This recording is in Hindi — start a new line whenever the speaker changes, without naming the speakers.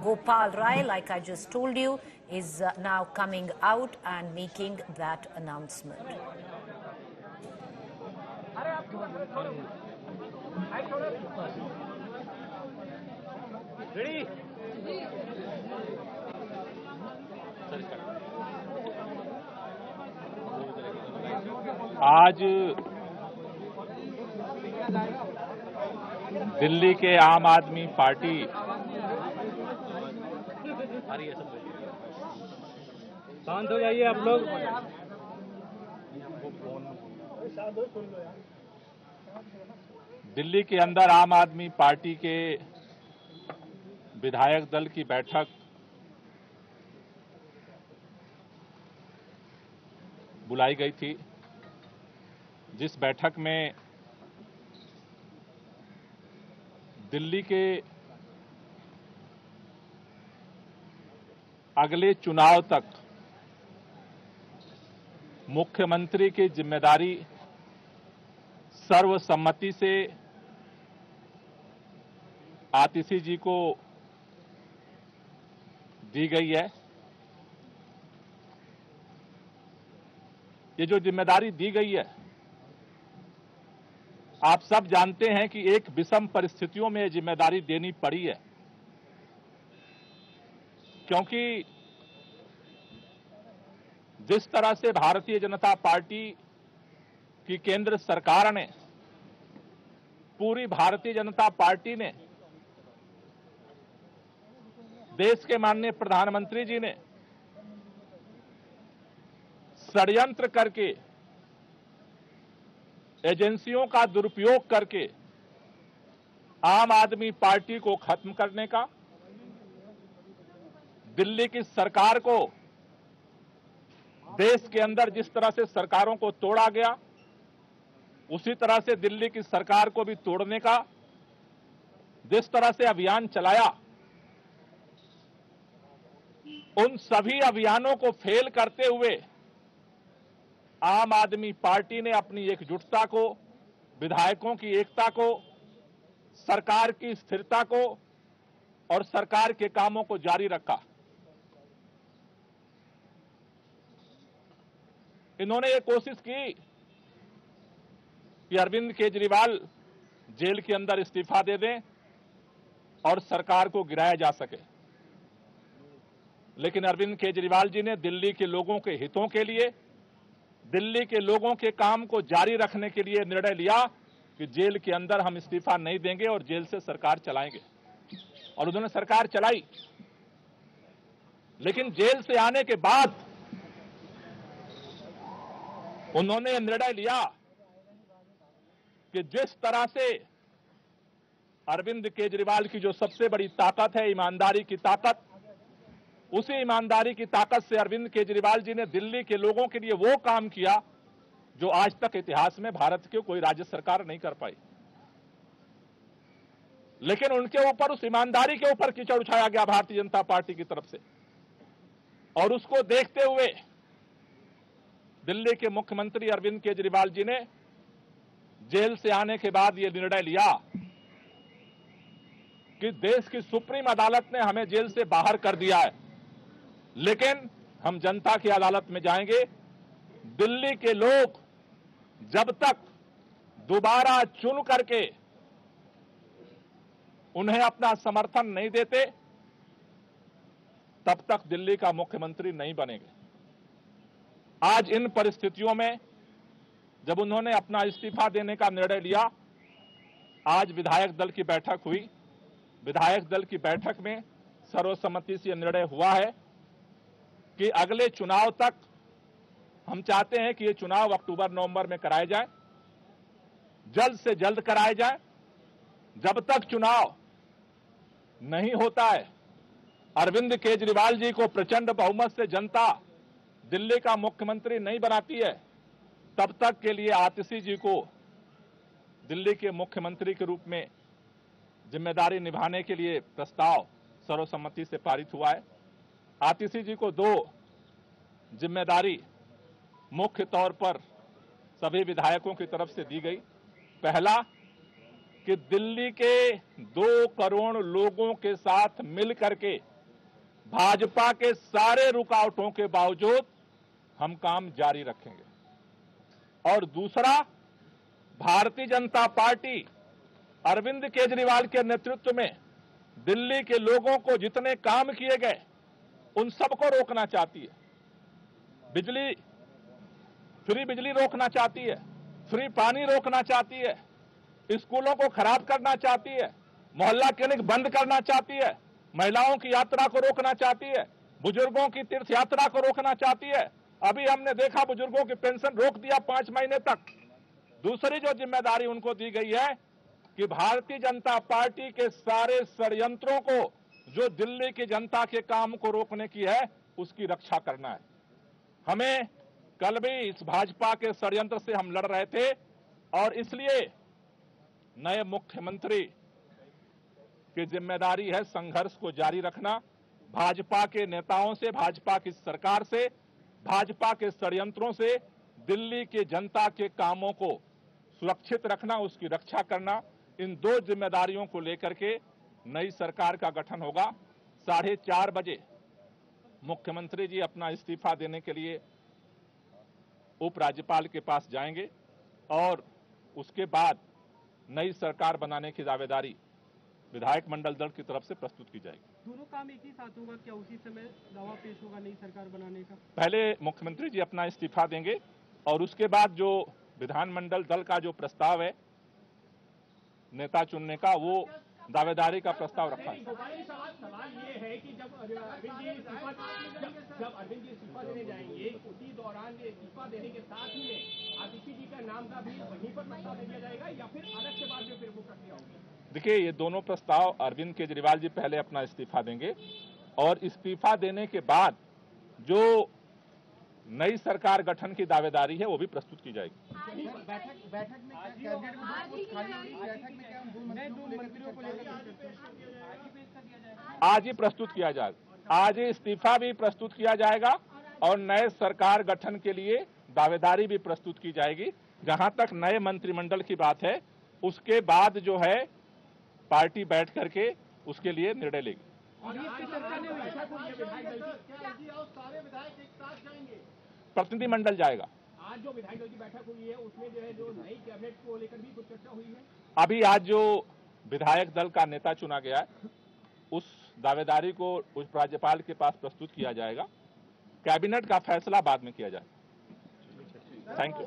Gopal Rai, like I just told you, is now coming out and making that announcement.
आज दिल्ली के आम आदमी पार्टी
शांत हो जाइए आप लोग।
दिल्ली के अंदर आम आदमी पार्टी के विधायक दल की बैठक बुलाई गई थी, जिस बैठक में दिल्ली के अगले चुनाव तक मुख्यमंत्री की जिम्मेदारी सर्वसम्मति से आतिशी जी को दी गई है। ये जो जिम्मेदारी दी गई है, आप सब जानते हैं कि एक विषम परिस्थितियों में ये जिम्मेदारी देनी पड़ी है, क्योंकि जिस तरह से भारतीय जनता पार्टी की केंद्र सरकार ने, पूरी भारतीय जनता पार्टी ने, देश के माननीय प्रधानमंत्री जी ने षड्यंत्र करके, एजेंसियों का दुरुपयोग करके आम आदमी पार्टी को खत्म करने का, दिल्ली की सरकार को, देश के अंदर जिस तरह से सरकारों को तोड़ा गया उसी तरह से दिल्ली की सरकार को भी तोड़ने का जिस तरह से अभियान चलाया, उन सभी अभियानों को फेल करते हुए आम आदमी पार्टी ने अपनी एकजुटता को, विधायकों की एकता को, सरकार की स्थिरता को और सरकार के कामों को जारी रखा। इन्होंने ये कोशिश की कि अरविंद केजरीवाल जेल के अंदर इस्तीफा दे दें और सरकार को गिराया जा सके, लेकिन अरविंद केजरीवाल जी ने दिल्ली के लोगों के हितों के लिए, दिल्ली के लोगों के काम को जारी रखने के लिए निर्णय लिया कि जेल के अंदर हम इस्तीफा नहीं देंगे और जेल से सरकार चलाएंगे, और उन्होंने सरकार चलाई। लेकिन जेल से आने के बाद उन्होंने निर्णय लिया कि जिस तरह से अरविंद केजरीवाल की जो सबसे बड़ी ताकत है, ईमानदारी की ताकत, उसी ईमानदारी की ताकत से अरविंद केजरीवाल जी ने दिल्ली के लोगों के लिए वो काम किया जो आज तक इतिहास में भारत की कोई राज्य सरकार नहीं कर पाई। लेकिन उनके ऊपर, उस ईमानदारी के ऊपर कीचड़ उछाया गया भारतीय जनता पार्टी की तरफ से, और उसको देखते हुए दिल्ली के मुख्यमंत्री अरविंद केजरीवाल जी ने जेल से आने के बाद यह निर्णय लिया कि देश की सुप्रीम अदालत ने हमें जेल से बाहर कर दिया है, लेकिन हम जनता की अदालत में जाएंगे। दिल्ली के लोग जब तक दोबारा चुन करके उन्हें अपना समर्थन नहीं देते, तब तक दिल्ली का मुख्यमंत्री नहीं बनेंगे। आज इन परिस्थितियों में जब उन्होंने अपना इस्तीफा देने का निर्णय लिया, आज विधायक दल की बैठक हुई। विधायक दल की बैठक में सर्वसम्मति से निर्णय हुआ है कि अगले चुनाव तक हम चाहते हैं कि ये चुनाव अक्टूबर-नवंबर में कराए जाएं, जल्द से जल्द कराए जाएं। जब तक चुनाव नहीं होता है, अरविंद केजरीवाल जी को प्रचंड बहुमत से जनता दिल्ली का मुख्यमंत्री नहीं बनाती है, तब तक के लिए आतिशी जी को दिल्ली के मुख्यमंत्री के रूप में जिम्मेदारी निभाने के लिए प्रस्ताव सर्वसम्मति से पारित हुआ है। आतिशी जी को दो जिम्मेदारी मुख्य तौर पर सभी विधायकों की तरफ से दी गई। पहला कि दिल्ली के 2 करोड़ लोगों के साथ मिल करके भाजपा के सारे रुकावटों के बावजूद हम काम जारी रखेंगे। और दूसरा, भारतीय जनता पार्टी अरविंद केजरीवाल के नेतृत्व में दिल्ली के लोगों को जितने काम किए गए उन सबको रोकना चाहती है। फ्री बिजली रोकना चाहती है, फ्री पानी रोकना चाहती है, स्कूलों को खराब करना चाहती है, मोहल्ला क्लिनिक बंद करना चाहती है, महिलाओं की यात्रा को रोकना चाहती है, बुजुर्गों की तीर्थ यात्रा को रोकना चाहती है। अभी हमने देखा बुजुर्गों की पेंशन रोक दिया 5 महीने तक। दूसरी जो जिम्मेदारी उनको दी गई है कि भारतीय जनता पार्टी के सारे षड्यंत्रों को, जो दिल्ली की जनता के काम को रोकने की है, उसकी रक्षा करना है। हमें कल भी इस भाजपा के षड्यंत्र से हम लड़ रहे थे और इसलिए नए मुख्यमंत्री की जिम्मेदारी है संघर्ष को जारी रखना, भाजपा के नेताओं से, भाजपा की सरकार से, भाजपा के षड्यंत्रों से दिल्ली की जनता के कामों को सुरक्षित रखना, उसकी रक्षा करना। इन 2 जिम्मेदारियों को लेकर के नई सरकार का गठन होगा। 4:30 बजे मुख्यमंत्री जी अपना इस्तीफा देने के लिए उपराज्यपाल के पास जाएंगे और उसके बाद नई सरकार बनाने की दावेदारी विधायक मंडल दल की तरफ से प्रस्तुत की जाएगी।
दोनों काम एक ही साथ होगा क्या? उसी समय दावा पेश होगा नई सरकार बनाने का?
पहले मुख्यमंत्री जी अपना इस्तीफा देंगे और उसके बाद जो विधानमंडल दल का जो प्रस्ताव है नेता चुनने का, वो दावेदारी का प्रस्ताव रखा है।
सवाल ये है कि जब अरविंद जी इस्तीफा देने जाएंगे, उसी दौरान इस्तीफा देने के साथ ही में आतिशी जी का नाम का भी वहीं पर प्रस्ताव दे दिया जाएगा या फिर अलग से बाद में फिर वो प्रक्रिया होगी?
देखिए, ये दोनों प्रस्ताव अरविंद केजरीवाल जी पहले अपना इस्तीफा देंगे और इस्तीफा देने के बाद जो नई सरकार गठन की दावेदारी है वो भी प्रस्तुत की जाएगी।
बैठक में
आज ही प्रस्तुत किया जाएगा। आज ही इस्तीफा भी प्रस्तुत किया जाएगा और नए सरकार गठन के लिए दावेदारी भी प्रस्तुत की जाएगी। जहां तक नए मंत्रिमंडल की बात है, उसके बाद जो है पार्टी बैठ करके उसके लिए निर्णय लेगी। प्रतिनिधिमंडल जाएगा।
आज जो विधायक दल की बैठक हुई है उसमें जो है जो नई कैबिनेट को लेकर भी कुछ चर्चा हुई है।
अभी आज जो विधायक दल का नेता चुना गया है उस दावेदारी को उस राज्यपाल के पास प्रस्तुत किया जाएगा। कैबिनेट का फैसला बाद में किया जाएगा। Thank you.